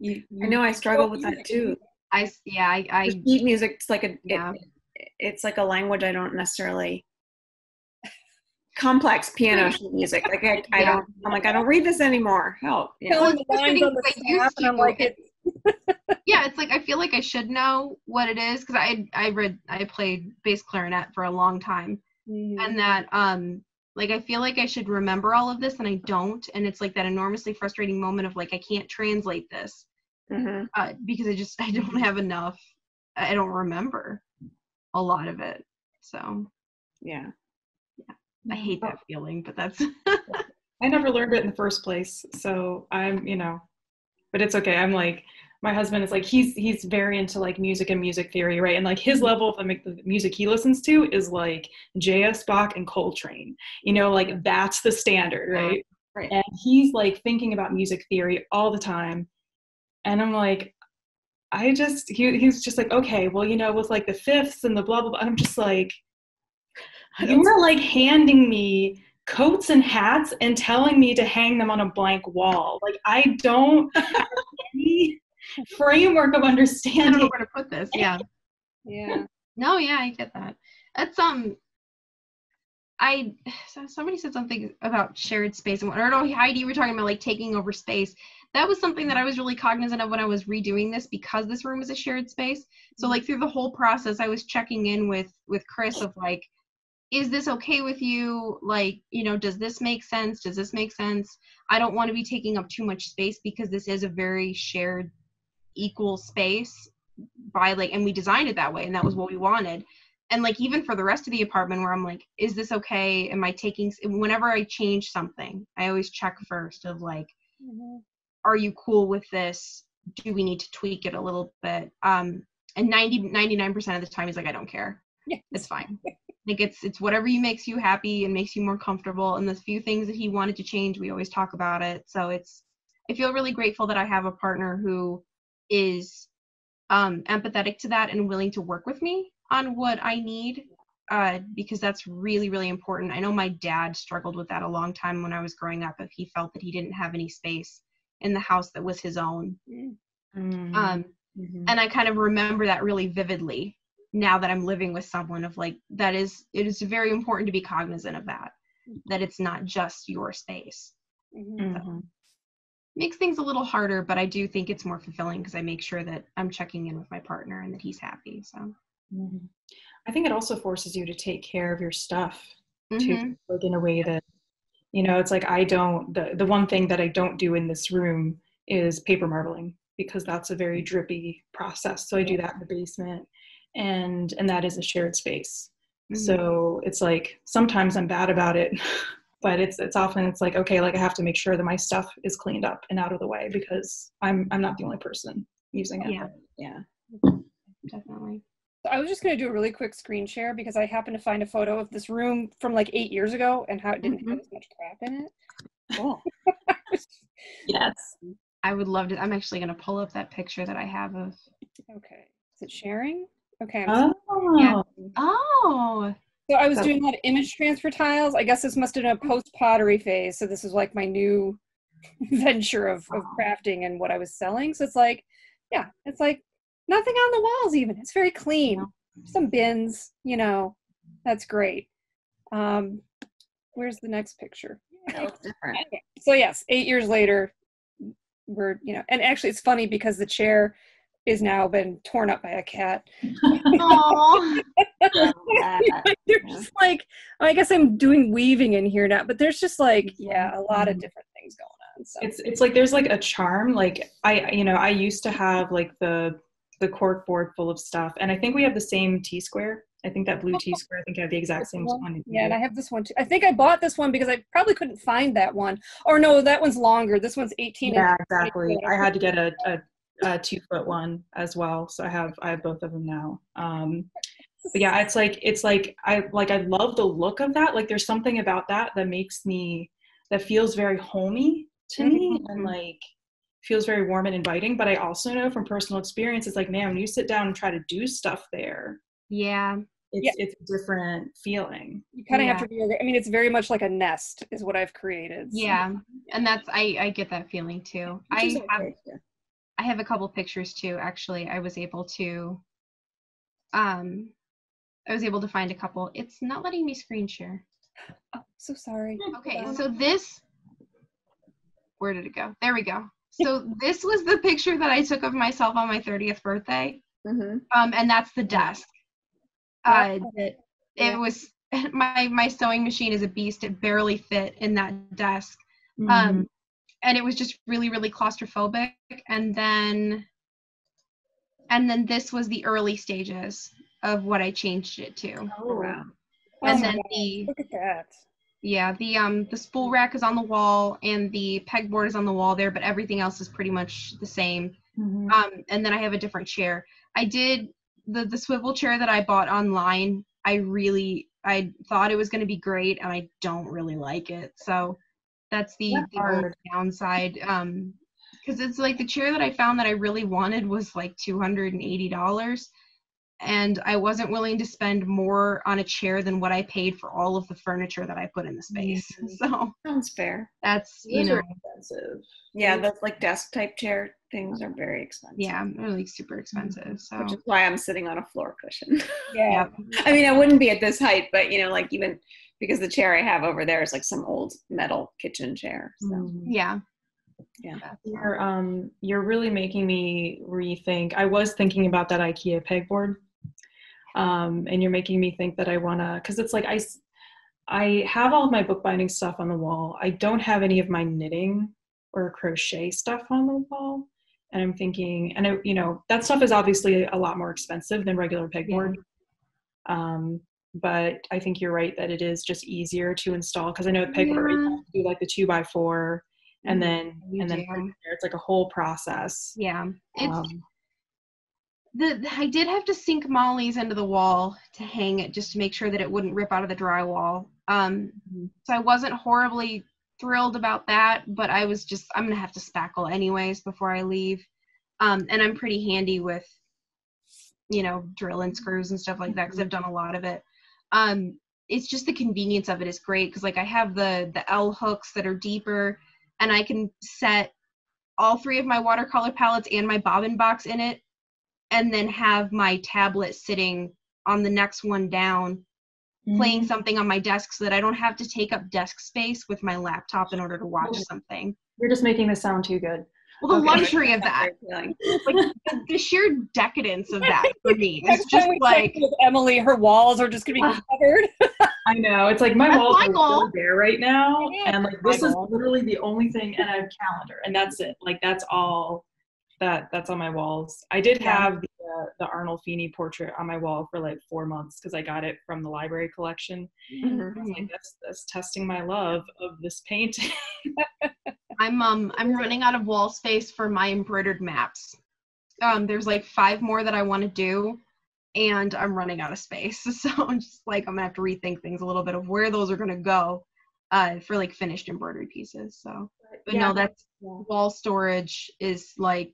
I know I struggle with that too. I sheet music, it's like it's like a language I don't necessarily complex piano sheet music. Like I don't read this anymore. Help. Yeah. Well, it's like I feel like I should know what it is because I played bass clarinet for a long time, and that like I feel like I should remember all of this and I don't, and it's like that enormously frustrating moment of like I can't translate this because I don't have enough. I don't remember a lot of it, so yeah. I hate that feeling, but that's I never learned it in the first place, so I'm, you know, but it's okay. I'm like, my husband is like, he's very into like music and music theory, right? And like his level of the music he listens to is like J.S. Bach and Coltrane, you know, like that's the standard, right? Right. And he's like thinking about music theory all the time, and I'm like, he's just like, okay, well, you know, with like the fifths and the blah blah blah. I'm just like, you were like handing me coats and hats and telling me to hang them on a blank wall. Like I don't have any framework of understanding. I don't know where to put this. Yeah. No, I get that. That's somebody said something about shared space, and I don't know, Heidi, you were talking about like taking over space. That was something that I was really cognizant of when I was redoing this, because this room is a shared space. So like through the whole process, I was checking in with Chris of like, is this okay with you? Like, you know, does this make sense? Does this make sense? I don't want to be taking up too much space because this is a very shared, equal space by like, and we designed it that way, and that was what we wanted. And like, even for the rest of the apartment where I'm like, is this okay? Am I taking, whenever I change something, I always check first of like, are you cool with this? Do we need to tweak it a little bit? And 99% of the time he's like, I don't care. Yeah. It's fine. Like it's whatever makes you happy and makes you more comfortable. And the few things that he wanted to change, we always talk about it. So I feel really grateful that I have a partner who is empathetic to that and willing to work with me on what I need, because that's really, really important. I know my dad struggled with that a long time when I was growing up, if he felt that he didn't have any space in the house that was his own. And I kind of remember that really vividly now that I'm living with someone of like, it is very important to be cognizant of that it's not just your space. So, makes things a little harder, but I do think it's more fulfilling because I make sure that I'm checking in with my partner and that he's happy. So I think it also forces you to take care of your stuff too, like in a way that, you know, it's like the one thing that I don't do in this room is paper marbling, because that's a very drippy process. So I do that in the basement, and that is a shared space. So it's like, sometimes I'm bad about it, but it's often like, okay, like I have to make sure that my stuff is cleaned up and out of the way, because I'm not the only person using it. Yeah. Definitely. So I was just going to do a really quick screen share because I happened to find a photo of this room from like 8 years ago and how it didn't have as much crap in it. Cool. Yes. I would love to. I'm actually going to pull up that picture that I have of. Okay. Is it sharing? Okay. Yeah. Oh. So I was doing a lot of image transfer tiles. I guess this must have been a post-pottery phase. So this is like my new venture of crafting and what I was selling. So it's like, yeah, it's like nothing on the walls even. It's very clean. some bins, you know, that's great. Where's the next picture? That looks different. Okay. So yes, 8 years later, we're, you know, and actually it's funny because the chair is now been torn up by a cat. Aww. They're just like, I guess I'm doing weaving in here now, but there's just like, yeah, a lot of different things going on. So It's like there's like a charm. Like I used to have like the cork board full of stuff, and I think we have the same T-square. I think that blue T-square. I think I have the exact same one. Yeah, and I have this one too. I think I bought this one because I probably couldn't find that one. Or no, that one's longer. This one's 18. Yeah, exactly. I had to get a 2-foot one as well, so I have both of them now. But yeah, it's like I love the look of that. Like there's something about that that feels very homey to me, and like feels very warm and inviting. But I also know from personal experience, it's like, man, when you sit down and try to do stuff there, Yeah. it's a different feeling. You kind of have to be, I mean, it's very much like a nest is what I've created. So. Yeah. And that's, I get that feeling too. I have a couple pictures too, actually. I was able to find a couple. It's not letting me screen share. Oh, so sorry. Okay, so this, where did it go? There we go. So this was the picture that I took of myself on my 30th birthday. And that's the desk. It was, my sewing machine is a beast. It barely fit in that desk. And it was just really, really claustrophobic. And then this was the early stages of what I changed it to. Oh, wow. And Oh then look at that. Yeah, the spool rack is on the wall and the pegboard is on the wall there, but everything else is pretty much the same. And then I have a different chair. I did the swivel chair that I bought online. I thought it was going to be great, and I don't really like it. So that's the only downside. Because it's like the chair that I found that I really wanted was like $280. And I wasn't willing to spend more on a chair than what I paid for all of the furniture that I put in the space. So Sounds fair. that's, Those are expensive. Yeah, those like desk type chair things are very expensive. yeah, really super expensive. So Which is why I'm sitting on a floor cushion. Yeah. I mean, I wouldn't be at this height, but you know, like even because the chair I have over there is like some old metal kitchen chair. So yeah. You're really making me rethink. I was thinking about that IKEA pegboard. And you're making me think that I wanna, because it's like I have all of my bookbinding stuff on the wall. I don't have any of my knitting or crochet stuff on the wall. And I'm thinking, and that stuff is obviously a lot more expensive than regular pegboard. But I think you're right that it is just easier to install, because I know with pegboard you have to do like the 2x4 and then it's like a whole process. Yeah. I did have to sink mollies into the wall to hang it just to make sure that it wouldn't rip out of the drywall. So I wasn't horribly thrilled about that, but I'm going to have to spackle anyways before I leave. And I'm pretty handy with, drilling screws and stuff like that because I've done a lot of it. It's just the convenience of it is great because like I have the L hooks that are deeper, and I can set all 3 of my watercolor palettes and my bobbin box in it, and then have my tablet sitting on the next one down, playing something on my desk so that I don't have to take up desk space with my laptop in order to watch something. You're just making this sound too good. Well, the luxury of that, like the sheer decadence of that for me is just like with Emily, her walls are just gonna be covered. I know, it's like my walls are goal. really bare right now, Yeah, and like this is literally the only thing, and I have a calendar, and that's it. Like that's all that's on my walls. I did have the Arnold Feeney portrait on my wall for like 4 months because I got it from the library collection. I was like, that's testing my love of this painting. I'm running out of wall space for my embroidered maps. There's like 5 more that I want to do, and I'm running out of space. So I'm just like, I'm gonna have to rethink things a little bit of where those are gonna go for like finished embroidery pieces. So, but no, that's wall storage is like,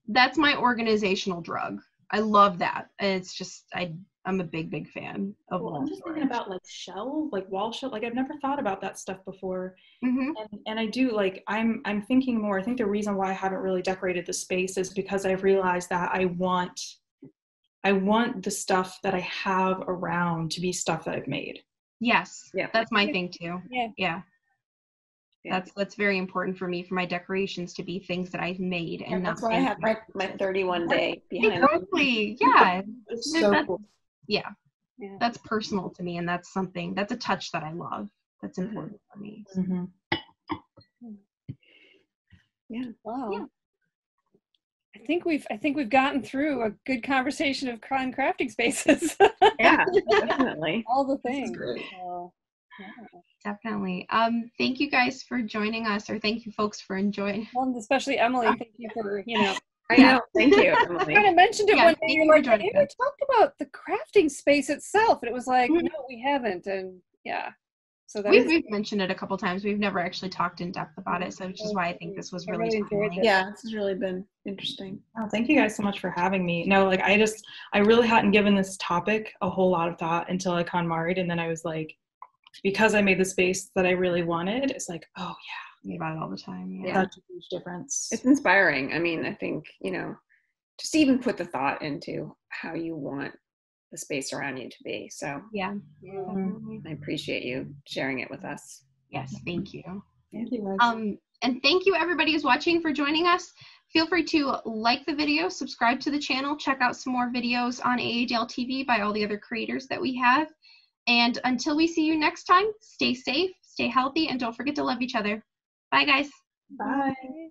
that's my organizational drug. I love that. And it's just, I'm a big fan of wall I'm just storage. thinking about like shelf, like wall shelf. Like I've never thought about that stuff before. And I do like, I'm thinking more. I think the reason why I haven't really decorated the space is because I've realized that I want I want the stuff that I have around to be stuff that I've made. Yes. Yeah. That's my thing too. Yeah. That's very important for me, for my decorations to be things that I've made and That's not why I things have that- my 31 day behind me. Exactly. Yeah. It's so cool. Yeah. Yeah. That's personal to me, and that's a touch that I love. That's important for me. Mm-hmm. Yeah. Wow. Yeah. I think we've gotten through a good conversation of crafting spaces. Yeah, definitely. All the things. great. So, yeah. Definitely. Thank you guys for joining us, or thank you folks for enjoying. Well, and especially Emily, thank you for, I know. Thank you, Emily. kind of mentioned it Yeah, one day. thank You're you for like, joining we us. talked about the crafting space itself, and it was like, Mhm. no, we haven't, and yeah. So that We've mentioned it a couple times. We've never actually talked in depth about it, so which is why I think this was I really really enjoyed timely. this. Yeah, this has really been interesting. Oh, thank you guys so much for having me. No, like I really hadn't given this topic a whole lot of thought until I KonMari'd, and then I was like, because I made the space that I really wanted, it's like, oh Think about it all the time. yeah, Yeah. that's a huge difference. It's inspiring. I mean, I think, just even put the thought into how you want the space around you to be. So Yeah. Yeah. Definitely. I appreciate you sharing it with us. Yes. Thank you. Thank you guys. And thank you everybody who's watching for joining us. Feel free to like the video, subscribe to the channel, check out some more videos on AADL TV by all the other creators that we have. And until we see you next time, stay safe, stay healthy, and don't forget to love each other. Bye, guys. Bye. Bye.